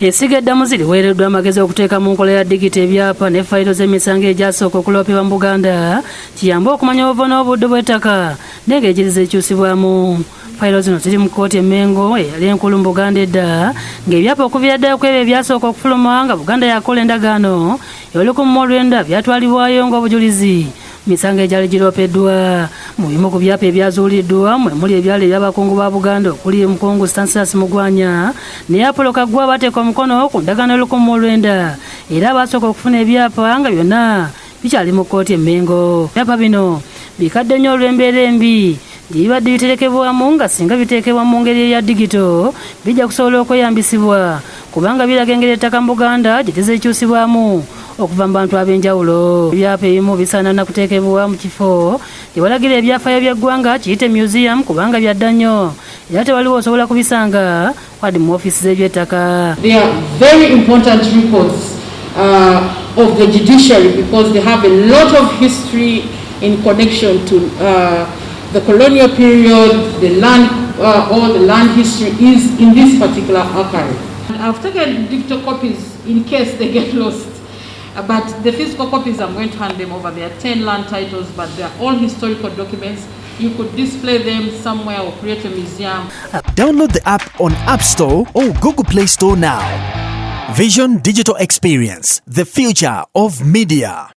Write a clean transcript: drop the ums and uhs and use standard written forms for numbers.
Ensigo eddamu ziriweereddwa amagezi okuteeka mu nkola ya digito ebyapa ne fayiro z'emisango egyasooka okuloopebwa mu Buganda kiyambe okumanya obuva n'obudde bw'ettaka n'engeri zekyusibwamu. Fayiro zino ziri mu kkooti Mengo eyali enkulu mu Buganda edda ng'ebyapa okuviira ddala ku ebyo ebyasooka okufuluma nga Buganda yakola endagaano y'Olukumi byatwalibwayo ng'obujulizi misango egyali giroopeddwa. Mu bimu ku byapa ebyazuuliddwa mwe muli ebyali eby'abakungu ba Buganda okuli omukungu Stanslas Mugwanya ne Apollo Kaggwa bateeka omukono ku ndagaano y'Olukumi era basooka okufuna ebyapa nga byonna bikyali mu kkooti Mengo. Ebyapa bino bikadde nnyo olw'embeera embi gyebibadde biterekebwamu nga singa biteekebwa mu ngeri eya digito bijja kusobola okweyambisibwa kubanga biraga engeri ettaka mu Buganda gye tezeekyusibwamu okuva mu bantu ab'enjawulo. Ebyapa ebimu bisaana kuteekebwa mu kifo gye walagira ebyafaayo by'eggwanga kiyite museum kubanga byadda nnyo era tewaliwo osobola kubisanga wadde mu ofiisi z'ebyettaka. They are very important records of the judiciary because they have a lot of history in connection to the colonial period. The land, all the land history is in this particular archive. I've taken digital copies in case they get lost. But the physical copies, I'm going to hand them over. There are 10 land titles, but they are all historical documents. You could display them somewhere or create a museum. Download the app on App Store or Google Play Store now. Vision Digital Experience, the future of media.